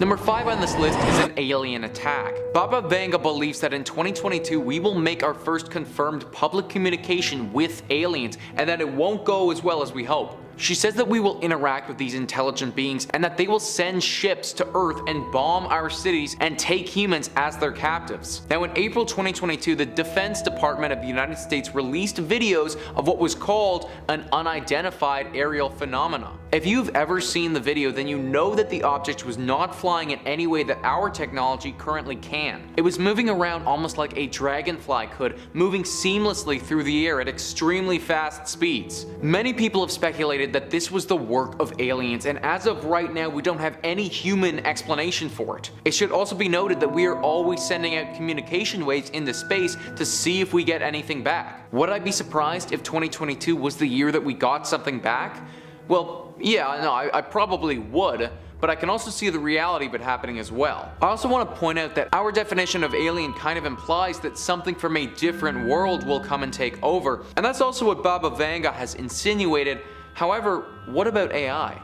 Number 5 on this list is an alien attack. Baba Vanga believes that in 2022 we will make our first confirmed public communication with aliens, and that it won't go as well as we hope. She says that we will interact with these intelligent beings and that they will send ships to Earth and bomb our cities and take humans as their captives. Now in April 2022, the Defense Department of the United States released videos of what was called an unidentified aerial phenomena. If you've ever seen the video, then you know that the object was not flying in any way that our technology currently can. It was moving around almost like a dragonfly could, moving seamlessly through the air at extremely fast speeds. Many people have speculated that this was the work of aliens, and as of right now we don't have any human explanation for it. It should also be noted that we are always sending out communication waves into space to see if we get anything back. Would I be surprised if 2022 was the year that we got something back? Well, yeah, no, I probably would, but I can also see the reality of it happening as well. I also want to point out that our definition of alien kind of implies that something from a different world will come and take over, and that's also what Baba Vanga has insinuated. However, what about AI?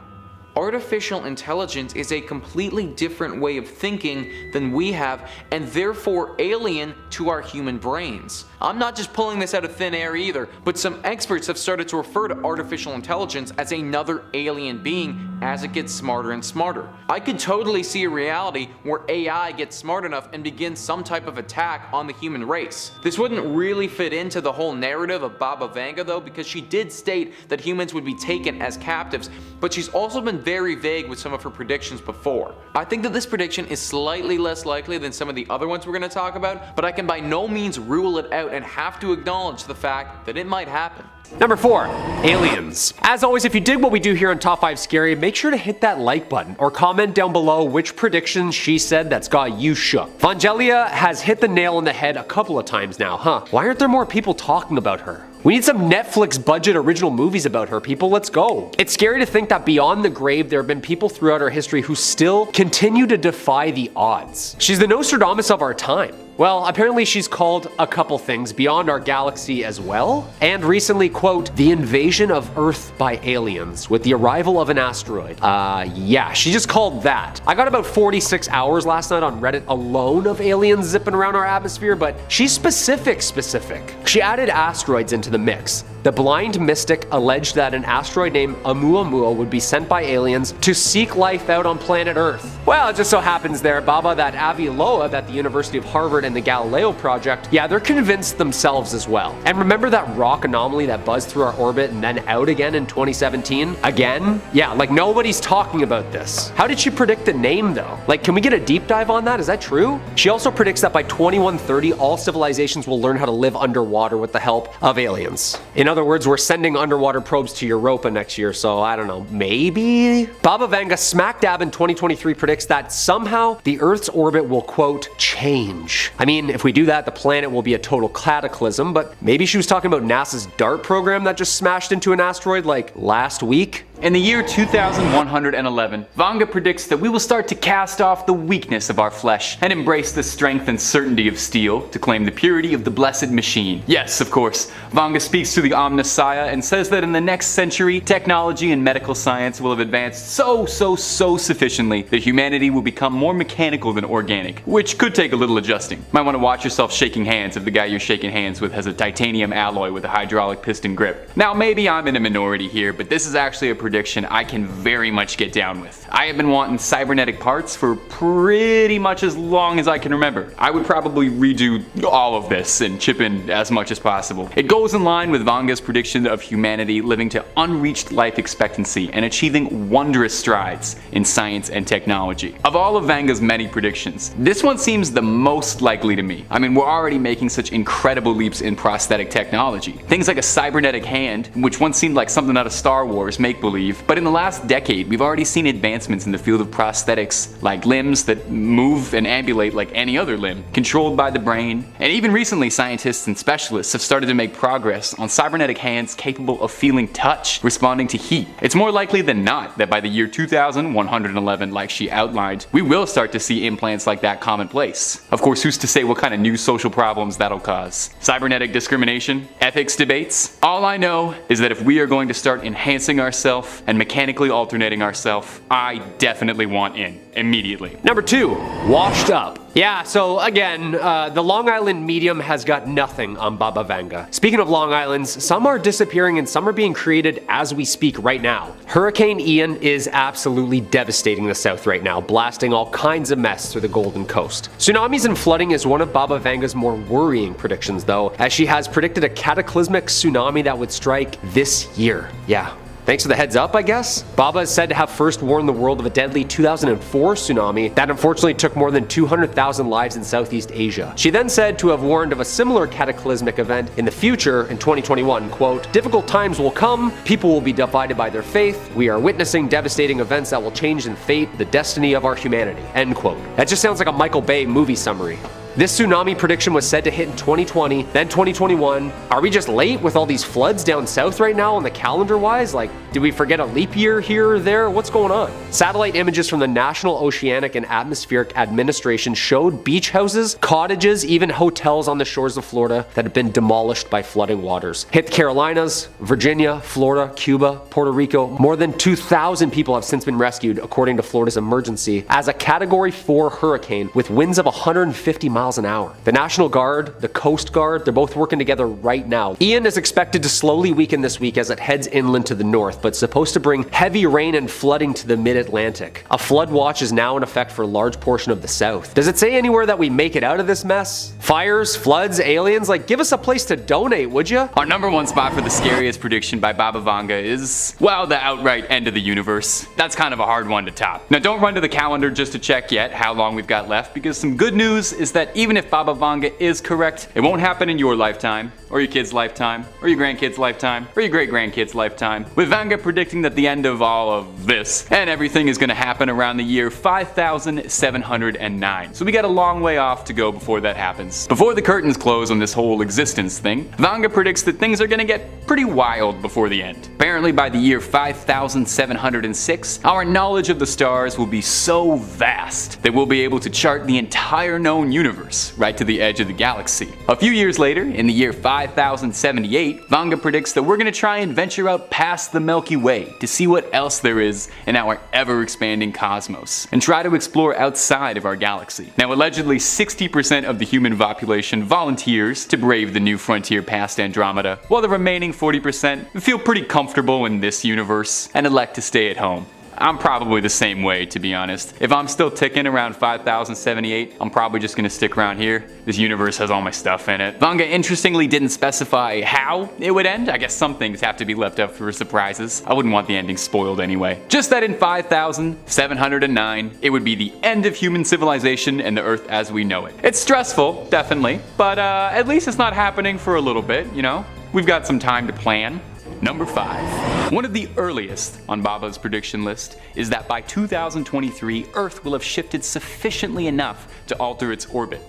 Artificial intelligence is a completely different way of thinking than we have, and therefore alien to our human brains. I'm not just pulling this out of thin air either, but some experts have started to refer to artificial intelligence as another alien being as it gets smarter and smarter. I could totally see a reality where AI gets smart enough and begins some type of attack on the human race. This wouldn't really fit into the whole narrative of Baba Vanga though, because she did state that humans would be taken as captives, but she's also been very vague with some of her predictions before. I think that this prediction is slightly less likely than some of the other ones we're going to talk about, but I can by no means rule it out and have to acknowledge the fact that it might happen. Number 4, aliens. As always, if you dig what we do here on Top 5 Scary, make sure to hit that like button or comment down below which prediction she said that's got you shook. Vangelia has hit the nail on the head a couple of times now, huh? Why aren't there more people talking about her? We need some Netflix budget original movies about her, people. Let's go. It's scary to think that beyond the grave, there have been people throughout our history who still continue to defy the odds. She's the Nostradamus of our time. Well, apparently she's called a couple things beyond our galaxy as well, and recently, quote, the invasion of Earth by aliens with the arrival of an asteroid. Yeah, she just called that. I got about 46 hours last night on Reddit alone of aliens zipping around our atmosphere, but she's specific. She added asteroids into the mix. The Blind Mystic alleged that an asteroid named Oumuamua would be sent by aliens to seek life out on planet Earth. Well, it just so happens there, Baba, that Avi Loeb at the University of Harvard and the Galileo project, yeah, they're convinced themselves as well. And remember that rock anomaly that buzzed through our orbit and then out again in 2017? Again? Yeah, like nobody's talking about this. How did she predict the name though? Like, can we get a deep dive on that? Is that true? She also predicts that by 2130, all civilizations will learn how to live underwater with the help of aliens. In other words, we're sending underwater probes to Europa next year, so I don't know, maybe? Baba Vanga smack dab in 2023 predicts that somehow the Earth's orbit will, quote, change. I mean, if we do that, the planet will be a total cataclysm, but maybe she was talking about NASA's DART program that just smashed into an asteroid like last week? In the year 2111, Vanga predicts that we will start to cast off the weakness of our flesh and embrace the strength and certainty of steel to claim the purity of the blessed machine. Yes, of course, Vanga speaks to the Omnissiah and says that in the next century, technology and medical science will have advanced so sufficiently that humanity will become more mechanical than organic, which could take a little adjusting. Might want to watch yourself shaking hands if the guy you're shaking hands with has a titanium alloy with a hydraulic piston grip. Now, maybe I'm in a minority here, but this is actually a prediction I can very much get down with. I have been wanting cybernetic parts for pretty much as long as I can remember. I would probably redo all of this and chip in as much as possible. It goes in line with Vanga's prediction of humanity living to unreached life expectancy and achieving wondrous strides in science and technology. Of all of Vanga's many predictions, this one seems the most likely to me. I mean, we're already making such incredible leaps in prosthetic technology. Things like a cybernetic hand, which once seemed like something out of Star Wars make-believe, but in the last decade we've already seen advancements in the field of prosthetics, like limbs that move and ambulate like any other limb, controlled by the brain. And even recently, scientists and specialists have started to make progress on cybernetic hands capable of feeling touch, responding to heat. It's more likely than not that by the year 2111, like she outlined, we will start to see implants like that commonplace. Of course, who's to say what kind of new social problems that'll cause. Cybernetic discrimination, ethics debates. All I know is that if we are going to start enhancing ourselves and mechanically alternating ourselves, I definitely want in immediately. Number 2, washed up. Yeah, so again, the Long Island medium has got nothing on Baba Vanga. Speaking of Long Islands, some are disappearing and some are being created as we speak right now. Hurricane Ian is absolutely devastating the south right now, blasting all kinds of mess through the Golden Coast. Tsunamis and flooding is one of Baba Vanga's more worrying predictions though, as she has predicted a cataclysmic tsunami that would strike this year. Yeah. Thanks for the heads up, I guess. Baba is said to have first warned the world of a deadly 2004 tsunami that unfortunately took more than 200,000 lives in Southeast Asia. She then said to have warned of a similar cataclysmic event in the future in 2021, quote, "Difficult times will come, people will be divided by their faith, we are witnessing devastating events that will change in fate the destiny of our humanity," end quote. That just sounds like a Michael Bay movie summary. This tsunami prediction was said to hit in 2020, then 2021. Are we just late with all these floods down south right now on the calendar-wise? Like, did we forget a leap year here or there? What's going on? Satellite images from the National Oceanic and Atmospheric Administration showed beach houses, cottages, even hotels on the shores of Florida that have been demolished by flooding waters. Hit the Carolinas, Virginia, Florida, Cuba, Puerto Rico. More than 2,000 people have since been rescued, according to Florida's emergency, as a Category 4 hurricane with winds of 150 miles an hour. The National Guard, the Coast Guard, they're both working together right now. Ian is expected to slowly weaken this week as it heads inland to the north, but supposed to bring heavy rain and flooding to the mid-Atlantic. A flood watch is now in effect for a large portion of the south. Does it say anywhere that we make it out of this mess? Fires, floods, aliens, like give us a place to donate, would ya? Our number 1 spot for the scariest prediction by Baba Vanga is, well, the outright end of the universe. That's kind of a hard one to top. Now don't run to the calendar just to check yet how long we've got left, because some good news is that even if Baba Vanga is correct, it won't happen in your lifetime, or your kid's lifetime, or your grandkid's lifetime, or your great-grandkid's lifetime, with Vanga predicting that the end of all of this and everything is going to happen around the year 5709. So we got a long way off to go before that happens. Before the curtains close on this whole existence thing, Vanga predicts that things are going to get pretty wild before the end. Apparently by the year 5706, our knowledge of the stars will be so vast that we'll be able to chart the entire known universe right to the edge of the galaxy. A few years later, in the year 5078, Vanga predicts that we're going to try and venture out past the Milky Way to see what else there is in our ever-expanding cosmos, and try to explore outside of our galaxy. Now, allegedly 60% of the human population volunteers to brave the new frontier past Andromeda, while the remaining 40% feel pretty comfortable in this universe and elect to stay at home. I'm probably the same way, to be honest. If I'm still ticking around 5078, I'm probably just gonna stick around here. This universe has all my stuff in it. Vanga interestingly didn't specify how it would end. I guess some things have to be left up for surprises. I wouldn't want the ending spoiled anyway. Just that in 5709, it would be the end of human civilization and the Earth as we know it. It's stressful, definitely, but at least it's not happening for a little bit, you know? We've got some time to plan. Number 5. One of the earliest on Baba's prediction list is that by 2023, Earth will have shifted sufficiently enough to alter its orbit.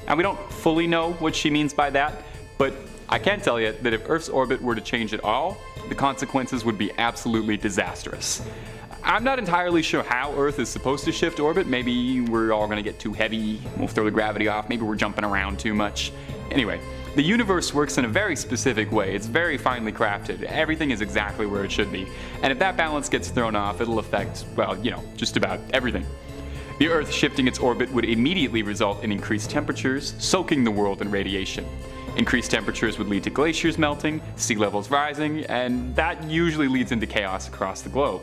Now, we don't fully know what she means by that, but I can tell you that if Earth's orbit were to change at all, the consequences would be absolutely disastrous. I'm not entirely sure how Earth is supposed to shift orbit. Maybe we're all gonna get too heavy, we'll throw the gravity off, maybe we're jumping around too much. Anyway, the universe works in a very specific way. It's very finely crafted. Everything is exactly where it should be. And if that balance gets thrown off, it'll affect, well, you know, just about everything. The Earth shifting its orbit would immediately result in increased temperatures, soaking the world in radiation. Increased temperatures would lead to glaciers melting, sea levels rising, and that usually leads into chaos across the globe.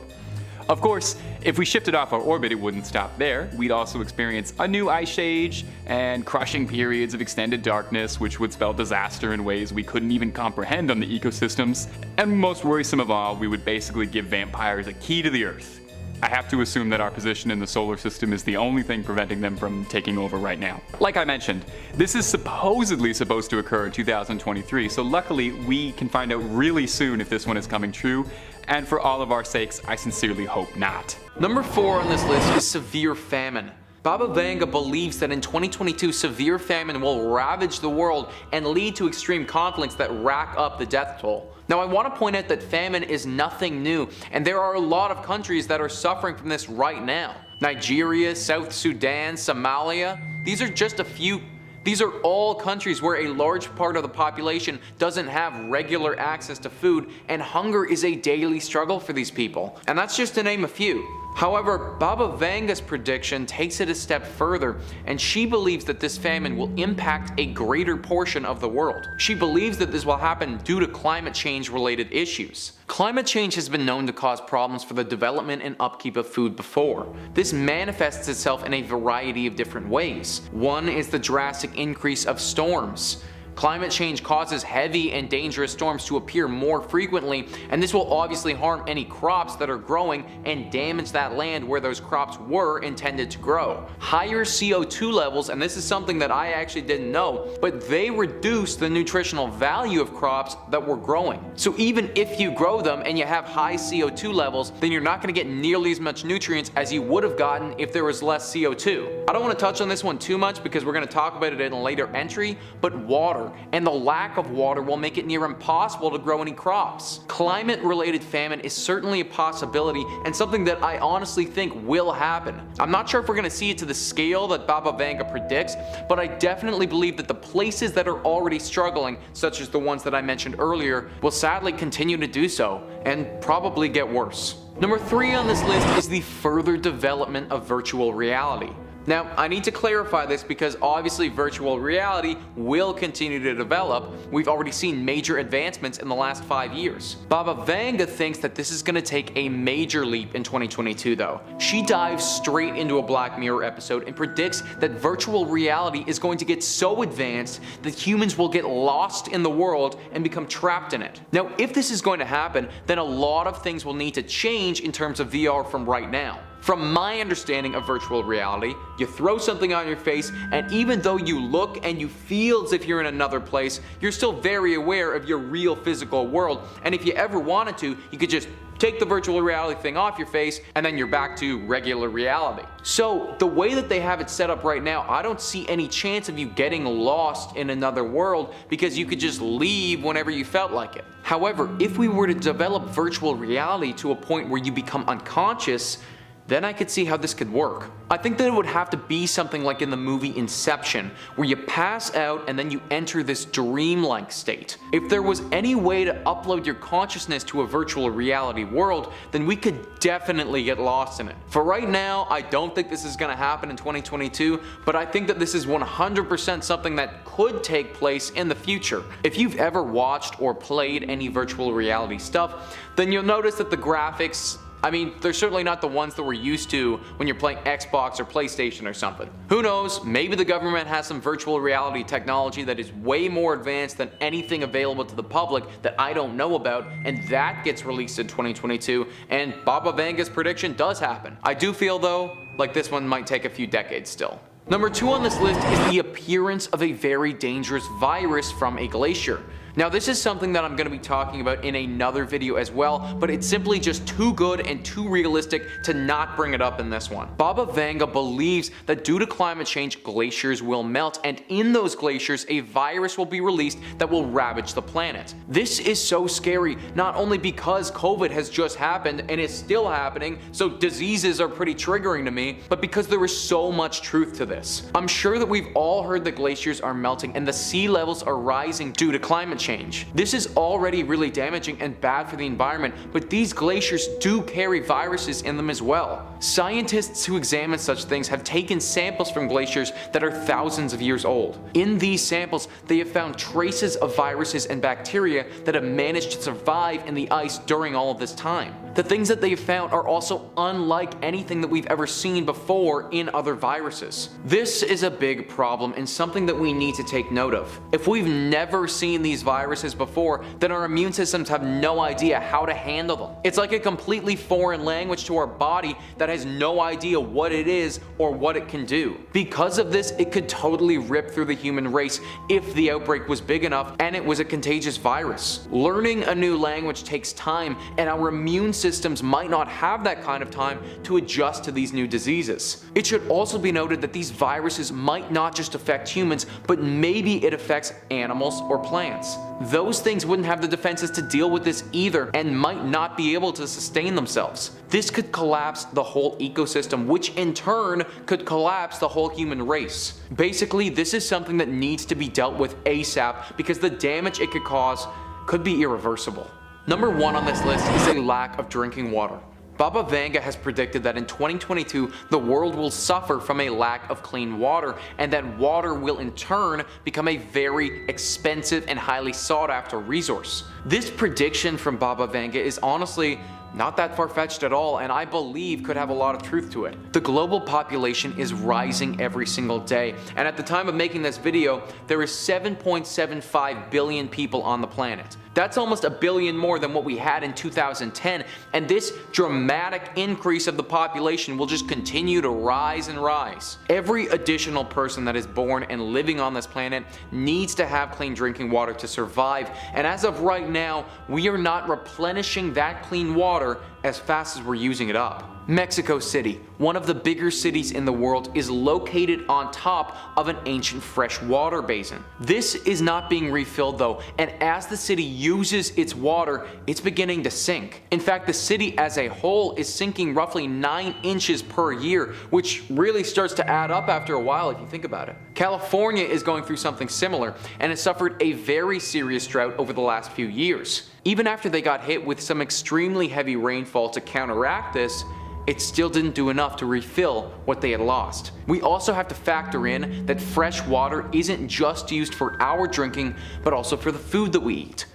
Of course, if we shifted off our orbit, it wouldn't stop there. We'd also experience a new ice age and crushing periods of extended darkness, which would spell disaster in ways we couldn't even comprehend on the ecosystems. And most worrisome of all, we would basically give vampires a key to the Earth. I have to assume that our position in the solar system is the only thing preventing them from taking over right now. Like I mentioned, this is supposedly supposed to occur in 2023, so luckily we can find out really soon if this one is coming true, and for all of our sakes, I sincerely hope not. Number 4 on this list is severe famine. Baba Vanga believes that in 2022, severe famine will ravage the world and lead to extreme conflicts that rack up the death toll. Now, I want to point out that famine is nothing new, and there are a lot of countries that are suffering from this right now. Nigeria, South Sudan, Somalia, these are just a few These are all countries where a large part of the population doesn't have regular access to food, and hunger is a daily struggle for these people. And that's just to name a few. However, Baba Vanga's prediction takes it a step further, and she believes that this famine will impact a greater portion of the world. She believes that this will happen due to climate change related issues. Climate change has been known to cause problems for the development and upkeep of food before. This manifests itself in a variety of different ways. One is the drastic increase of storms. Climate change causes heavy and dangerous storms to appear more frequently, and this will obviously harm any crops that are growing and damage that land where those crops were intended to grow. Higher CO2 levels, and this is something that I actually didn't know, but they reduce the nutritional value of crops that were growing. So even if you grow them and you have high CO2 levels, then you're not going to get nearly as much nutrients as you would have gotten if there was less CO2. I don't want to touch on this one too much because we're going to talk about it in a later entry, but water and the lack of water will make it near impossible to grow any crops. Climate-related famine is certainly a possibility and something that I honestly think will happen. I'm not sure if we're going to see it to the scale that Baba Vanga predicts, but I definitely believe that the places that are already struggling, such as the ones that I mentioned earlier, will sadly continue to do so, and probably get worse. Number 3 on this list is the further development of virtual reality. Now, I need to clarify this because obviously virtual reality will continue to develop. We've already seen major advancements in the last 5 years. Baba Vanga thinks that this is going to take a major leap in 2022 though. She dives straight into a Black Mirror episode and predicts that virtual reality is going to get so advanced that humans will get lost in the world and become trapped in it. Now, if this is going to happen, then a lot of things will need to change in terms of VR from right now. From my understanding of virtual reality, you throw something on your face, and even though you look and you feel as if you're in another place, you're still very aware of your real physical world, and if you ever wanted to, you could just take the virtual reality thing off your face, and then you're back to regular reality. So the way that they have it set up right now, I don't see any chance of you getting lost in another world because you could just leave whenever you felt like it. However, if we were to develop virtual reality to a point where you become unconscious, then I could see how this could work. I think that it would have to be something like in the movie Inception, where you pass out and then you enter this dreamlike state. If there was any way to upload your consciousness to a virtual reality world, then we could definitely get lost in it. For right now, I don't think this is going to happen in 2022, but I think that this is 100% something that could take place in the future. If you've ever watched or played any virtual reality stuff, then you'll notice that the graphics, I mean, they're certainly not the ones that we're used to when you're playing Xbox or PlayStation or something. Who knows, maybe the government has some virtual reality technology that is way more advanced than anything available to the public that I don't know about, and that gets released in 2022, and Baba Vanga's prediction does happen. I do feel though, like this one might take a few decades still. Number 2 on this list is the appearance of a very dangerous virus from a glacier. Now, this is something that I'm going to be talking about in another video as well, but it's simply just too good and too realistic to not bring it up in this one. Baba Vanga believes that due to climate change, glaciers will melt, and in those glaciers, a virus will be released that will ravage the planet. This is so scary, not only because COVID has just happened and is still happening, so diseases are pretty triggering to me, but because there is so much truth to this. I'm sure that we've all heard that glaciers are melting and the sea levels are rising due to climate change. This is already really damaging and bad for the environment, but these glaciers do carry viruses in them as well. Scientists who examine such things have taken samples from glaciers that are thousands of years old. In these samples, they have found traces of viruses and bacteria that have managed to survive in the ice during all of this time. The things that they've found are also unlike anything that we've ever seen before in other viruses. This is a big problem and something that we need to take note of. If we've never seen these viruses before, then our immune systems have no idea how to handle them. It's like a completely foreign language to our body that has no idea what it is or what it can do. Because of this, it could totally rip through the human race if the outbreak was big enough and it was a contagious virus. Learning a new language takes time, and our immune systems might not have that kind of time to adjust to these new diseases. It should also be noted that these viruses might not just affect humans, but maybe it affects animals or plants. planets. Those things wouldn't have the defenses to deal with this either and might not be able to sustain themselves. This could collapse the whole ecosystem, which in turn could collapse the whole human race. Basically, this is something that needs to be dealt with ASAP because the damage it could cause could be irreversible. Number 1 on this list is a lack of drinking water. Baba Vanga has predicted that in 2022, the world will suffer from a lack of clean water, and that water will in turn become a very expensive and highly sought after resource. This prediction from Baba Vanga is honestly not that far-fetched at all, and I believe could have a lot of truth to it. The global population is rising every single day, and at the time of making this video, there is 7.75 billion people on the planet. That's almost a billion more than what we had in 2010, and this dramatic increase of the population will just continue to rise and rise. Every additional person that is born and living on this planet needs to have clean drinking water to survive, and as of right now, we are not replenishing that clean water as fast as we're using it up. Mexico City, one of the bigger cities in the world, is located on top of an ancient freshwater basin. This is not being refilled though, and as the city uses its water, it's beginning to sink. In fact, the city as a whole is sinking roughly 9 inches per year, which really starts to add up after a while if you think about it. California is going through something similar and has suffered a very serious drought over the last few years. Even after they got hit with some extremely heavy rainfall to counteract this, it still didn't do enough to refill what they had lost. We also have to factor in that fresh water isn't just used for our drinking, but also for the food that we eat.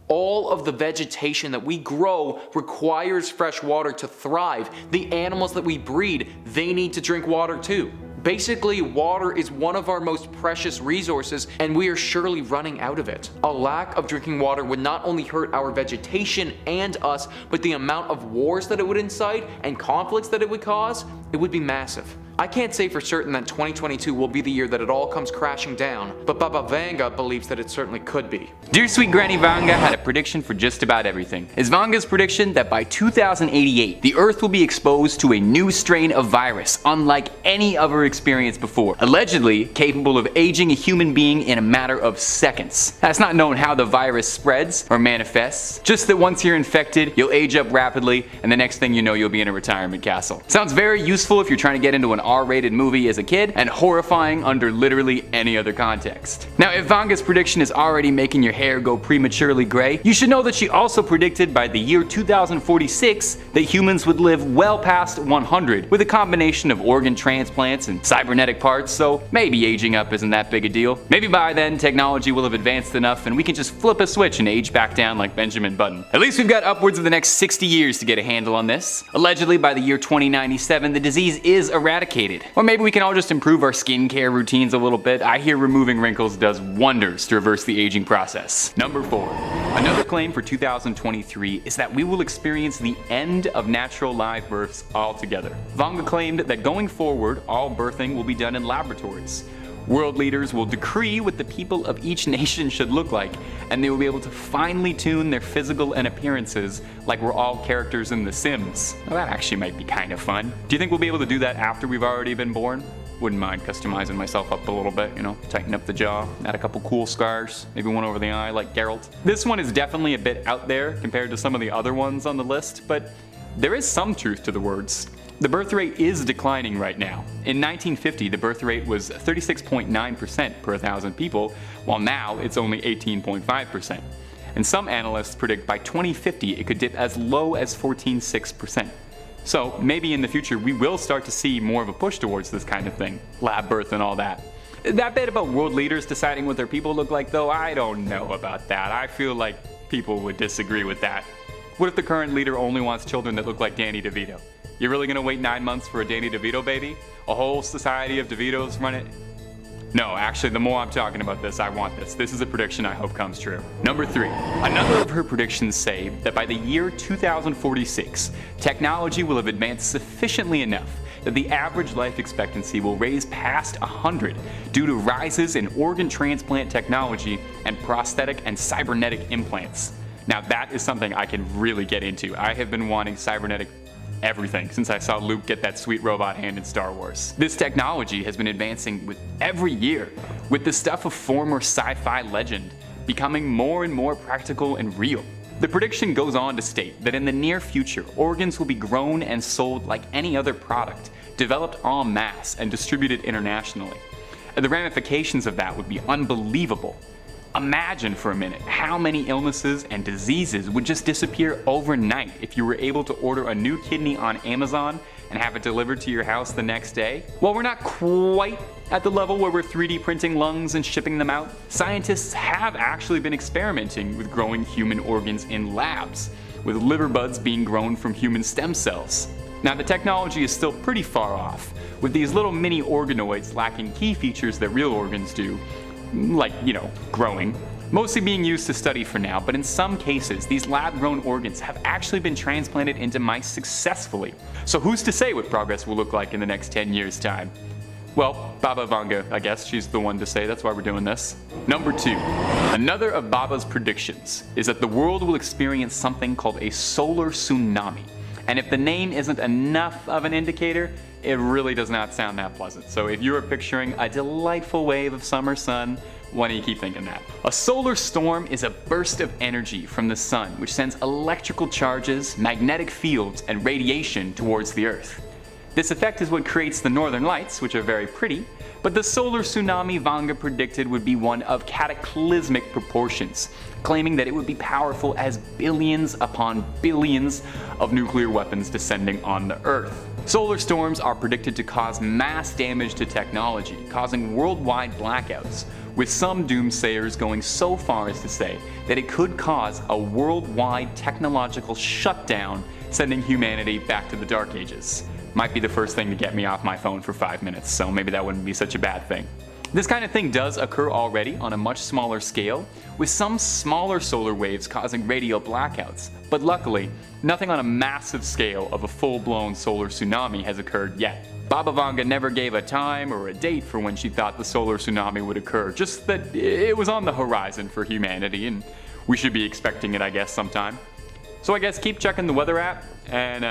All of the vegetation that we grow requires fresh water to thrive. The animals that we breed, they need to drink water too. Basically, water is one of our most precious resources, and we are surely running out of it. A lack of drinking water would not only hurt our vegetation and us, but the amount of wars that it would incite and conflicts that it would cause, it would be massive. I can't say for certain that 2022 will be the year that it all comes crashing down, but Baba Vanga believes that it certainly could be. Dear sweet Granny Vanga had a prediction for just about everything. Is Vanga's prediction that by 2088, the Earth will be exposed to a new strain of virus, unlike any other experience before, allegedly capable of aging a human being in a matter of seconds. That's not known how the virus spreads or manifests, just that once you're infected, you'll age up rapidly, and the next thing you know, you'll be in a retirement castle. Sounds very useful if you're trying to get into an R-rated movie as a kid, and horrifying under literally any other context. Now, if Vanga's prediction is already making your hair go prematurely gray, you should know that she also predicted by the year 2046 that humans would live well past 100 with a combination of organ transplants and cybernetic parts, so maybe aging up isn't that big a deal. Maybe by then technology will have advanced enough and we can just flip a switch and age back down like Benjamin Button. At least we've got upwards of the next 60 years to get a handle on this. Allegedly by the year 2097 the disease is eradicated. Or maybe we can all just improve our skincare routines a little bit. I hear removing wrinkles does wonders to reverse the aging process. Number 4. Another claim for 2023 is that we will experience the end of natural live births altogether. Vanga claimed that going forward, all birthing will be done in laboratories. World leaders will decree what the people of each nation should look like, and they will be able to finely tune their physical and appearances like we're all characters in The Sims. Well, that actually might be kind of fun. Do you think we'll be able to do that after we've already been born? Wouldn't mind customizing myself up a little bit, you know, tighten up the jaw, add a couple cool scars, maybe one over the eye like Geralt. This one is definitely a bit out there compared to some of the other ones on the list, but there is some truth to the words. The birth rate is declining right now. In 1950, the birth rate was 36.9% per 1,000 people, while now it's only 18.5%. And some analysts predict by 2050 it could dip as low as 14.6%. So maybe in the future we will start to see more of a push towards this kind of thing, lab birth and all that. That bit about world leaders deciding what their people look like though, I don't know about that. I feel like people would disagree with that. What if the current leader only wants children that look like Danny DeVito? You're really gonna wait 9 months for a Danny DeVito baby? A whole society of DeVitos run it? No, actually, the more I'm talking about this, I want this. This is a prediction I hope comes true. Number 3. Another of her predictions say that by the year 2046, technology will have advanced sufficiently enough that the average life expectancy will raise past 100 due to rises in organ transplant technology and prosthetic and cybernetic implants. Now that is something I can really get into. I have been wanting cybernetic everything since I saw Luke get that sweet robot hand in Star Wars. This technology has been advancing with every year, with the stuff of former sci-fi legend becoming more and more practical and real. The prediction goes on to state that in the near future, organs will be grown and sold like any other product, developed en masse and distributed internationally. And the ramifications of that would be unbelievable. Imagine for a minute how many illnesses and diseases would just disappear overnight if you were able to order a new kidney on Amazon and have it delivered to your house the next day. While we're not quite at the level where we're 3D printing lungs and shipping them out, scientists have actually been experimenting with growing human organs in labs, with liver buds being grown from human stem cells. Now the technology is still pretty far off, with these little mini organoids lacking key features that real organs do, like, growing, mostly being used to study for now, but in some cases, these lab-grown organs have actually been transplanted into mice successfully. So who's to say what progress will look like in the next 10 years' time? Well, Baba Vanga, I guess, she's the one to say, that's why we're doing this. Number 2. Another of Baba's predictions is that the world will experience something called a solar tsunami. And if the name isn't enough of an indicator, it really does not sound that pleasant. So if you are picturing a delightful wave of summer sun, why don't you keep thinking that? A solar storm is a burst of energy from the sun which sends electrical charges, magnetic fields, and radiation towards the Earth. This effect is what creates the northern lights, which are very pretty, but the solar tsunami Vanga predicted would be one of cataclysmic proportions, claiming that it would be powerful as billions upon billions of nuclear weapons descending on the Earth. Solar storms are predicted to cause mass damage to technology, causing worldwide blackouts, with some doomsayers going so far as to say that it could cause a worldwide technological shutdown, sending humanity back to the Dark Ages. Might be the first thing to get me off my phone for 5 minutes, so maybe that wouldn't be such a bad thing. This kind of thing does occur already on a much smaller scale, with some smaller solar waves causing radio blackouts, but luckily, nothing on a massive scale of a full-blown solar tsunami has occurred yet. Baba Vanga never gave a time or a date for when she thought the solar tsunami would occur, just that it was on the horizon for humanity, and we should be expecting it, I guess, sometime. So I guess keep checking the weather app, and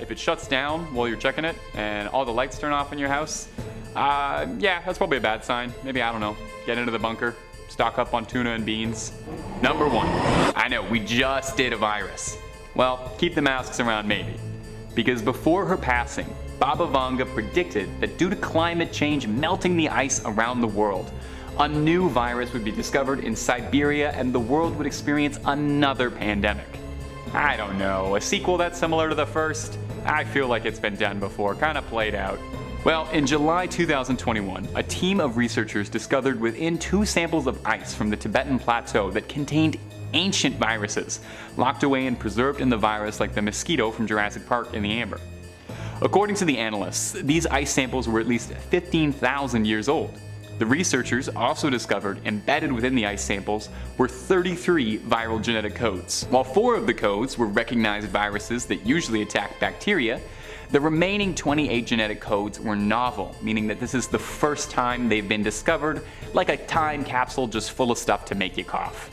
if it shuts down while you're checking it, and all the lights turn off in your house, yeah, that's probably a bad sign. Maybe, I don't know, get into the bunker, stock up on tuna and beans. Number 1. I know, we just did a virus. Well, keep the masks around maybe. Because before her passing, Baba Vanga predicted that due to climate change melting the ice around the world, a new virus would be discovered in Siberia and the world would experience another pandemic. I don't know, a sequel that's similar to the first? I feel like it's been done before, kind of played out. Well, in July 2021, a team of researchers discovered within 2 samples of ice from the Tibetan Plateau that contained ancient viruses, locked away and preserved in the virus like the mosquito from Jurassic Park in the amber. According to the analysts, these ice samples were at least 15,000 years old. The researchers also discovered embedded within the ice samples were 33 viral genetic codes. While 4 of the codes were recognized viruses that usually attack bacteria, the remaining 28 genetic codes were novel, meaning that this is the first time they've been discovered, like a time capsule just full of stuff to make you cough.